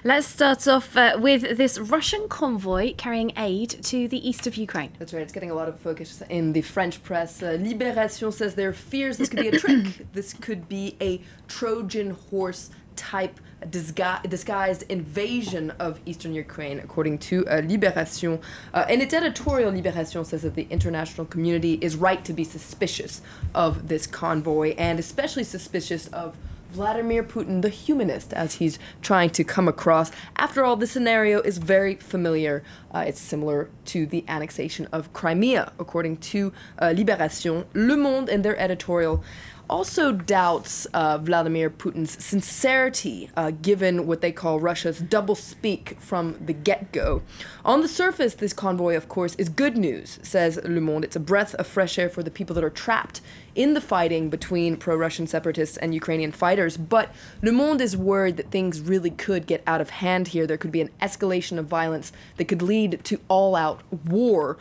Let's start off with this Russian convoy carrying aid to the east of Ukraine. That's right. It's getting a lot of focus in the French press. Libération says there are fears this could be a trick. This could be a Trojan horse type disguised invasion of eastern Ukraine, according to Libération. In its editorial, Libération says that the international community is right to be suspicious of this convoy, and especially suspicious of Vladimir Putin, the humanist, as he's trying to come across. After all, this scenario is very familiar. It's similar to the annexation of Crimea, according to Libération. Le Monde, in their editorial, also doubts Vladimir Putin's sincerity, given what they call Russia's double-speak from the get-go. On the surface, this convoy, of course, is good news, says Le Monde. It's a breath of fresh air for the people that are trapped in the fighting between pro-Russian separatists and Ukrainian fighters. But Le Monde is worried that things really could get out of hand here. There could be an escalation of violence that could lead to all-out war.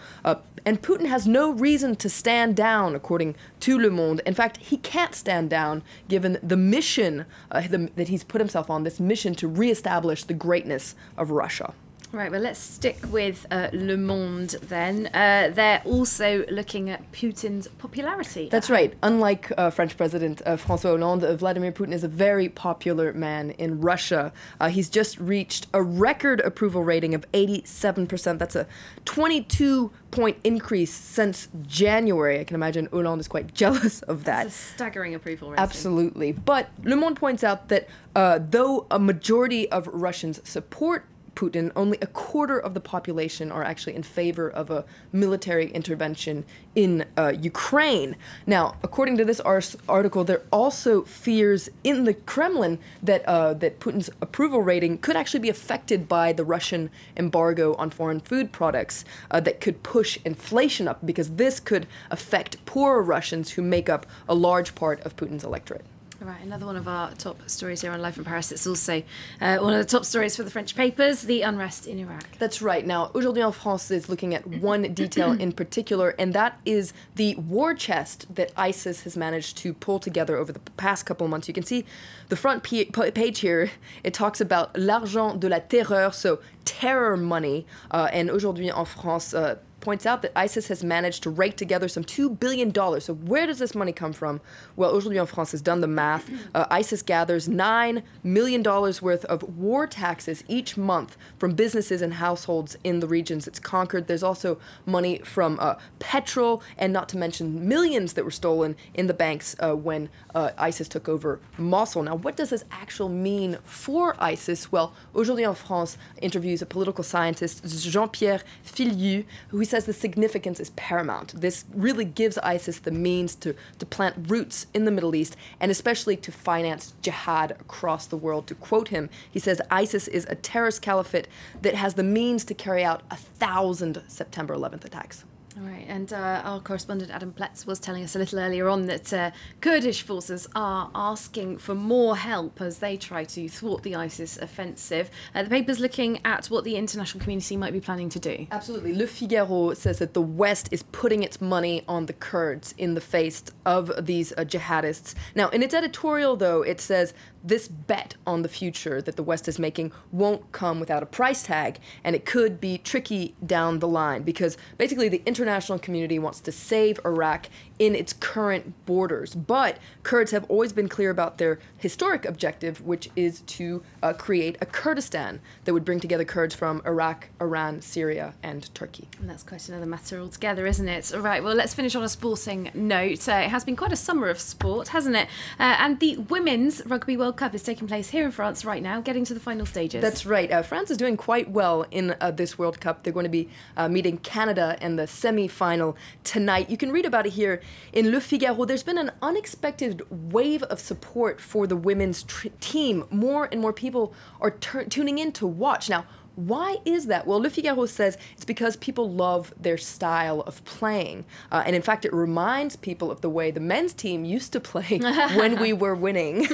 And Putin has no reason to stand down, according to Le Monde. In fact, he can't stand down, given the mission that he's put himself on, this mission to reestablish the greatness of Russia. Right, well, let's stick with Le Monde then. They're also looking at Putin's popularity. That's right. Unlike French President François Hollande, Vladimir Putin is a very popular man in Russia. He's just reached a record approval rating of 87%. That's a 22-point increase since January. I can imagine Hollande is quite jealous of that. That's a staggering approval rating. Absolutely. But Le Monde points out that though a majority of Russians support Putin, only a quarter of the population are actually in favor of a military intervention in Ukraine. Now, according to this article, there are also fears in the Kremlin that that Putin's approval rating could actually be affected by the Russian embargo on foreign food products that could push inflation up, because this could affect poorer Russians who make up a large part of Putin's electorate. Right, another one of our top stories here on Life in Paris. It's also one of the top stories for the French papers, the unrest in Iraq. That's right. Now, Aujourd'hui en France is looking at one detail in particular, and that is the war chest that ISIS has managed to pull together over the past couple of months. You can see the front page here. It talks about l'argent de la terreur, so terror money, and Aujourd'hui en France points out that ISIS has managed to rake together some $2 billion. So where does this money come from? Well, Aujourd'hui en France has done the math. ISIS gathers $9 million worth of war taxes each month from businesses and households in the regions it's conquered. There's also money from petrol, and not to mention millions that were stolen in the banks when ISIS took over Mosul. Now, what does this actually mean for ISIS? Well, Aujourd'hui en France interviews a political scientist, Jean-Pierre Filiu, who says the significance is paramount. This really gives ISIS the means to plant roots in the Middle East, and especially to finance jihad across the world. To quote him, he says ISIS is a terrorist caliphate that has the means to carry out 1,000 September 11th attacks. All right, and our correspondent Adam Pletz was telling us a little earlier on that Kurdish forces are asking for more help as they try to thwart the ISIS offensive. The paper's looking at what the international community might be planning to do. Absolutely. Le Figaro says that the West is putting its money on the Kurds in the face of these jihadists. Now, in its editorial, though, it says this bet on the future that the West is making won't come without a price tag, and it could be tricky down the line, because basically the international community wants to save Iraq in its current borders. But Kurds have always been clear about their historic objective, which is to create a Kurdistan that would bring together Kurds from Iraq, Iran, Syria, and Turkey. And that's quite another matter altogether, isn't it? All right, well, let's finish on a sporting note. It has been quite a summer of sport, hasn't it? And the Women's Rugby World Cup is taking place here in France right now, getting to the final stages. That's right. France is doing quite well in this World Cup. They're going to be meeting Canada in the semi-final tonight. You can read about it here in Le Figaro. There's been an unexpected wave of support for the women's team. More and more people are tuning in to watch. Now, Why is that? Well, Le Figaro says it's because people love their style of playing. And in fact, it reminds people of the way the men's team used to play when we were winning.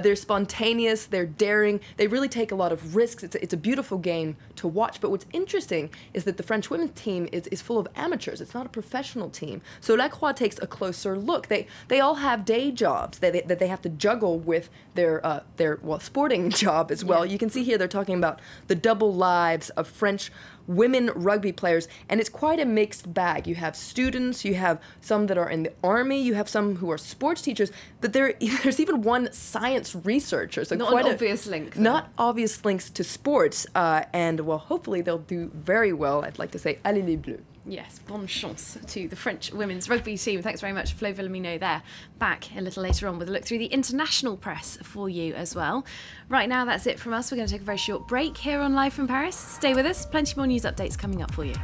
They're spontaneous, they're daring, they really take a lot of risks. It's a beautiful game to watch. But what's interesting is that the French women's team is full of amateurs. It's not a professional team. So Lacroix takes a closer look. They all have day jobs that they have to juggle with their sporting job as well. Yeah. You can see here they're talking about the double lives of French women rugby players, and it's quite a mixed bag. You have students, you have some that are in the army, you have some who are sports teachers, but there's even one science researcher. So not quite an obvious link. Not obvious links to sports, and well, hopefully they'll do very well. I'd like to say, allez les bleus. Yes, bonne chance to the French women's rugby team. Thanks very much, Flo Villamino there. Back a little later on with a look through the international press for you as well. Right now, that's it from us. We're going to take a very short break here on Live from Paris. Stay with us. Plenty more news updates coming up for you.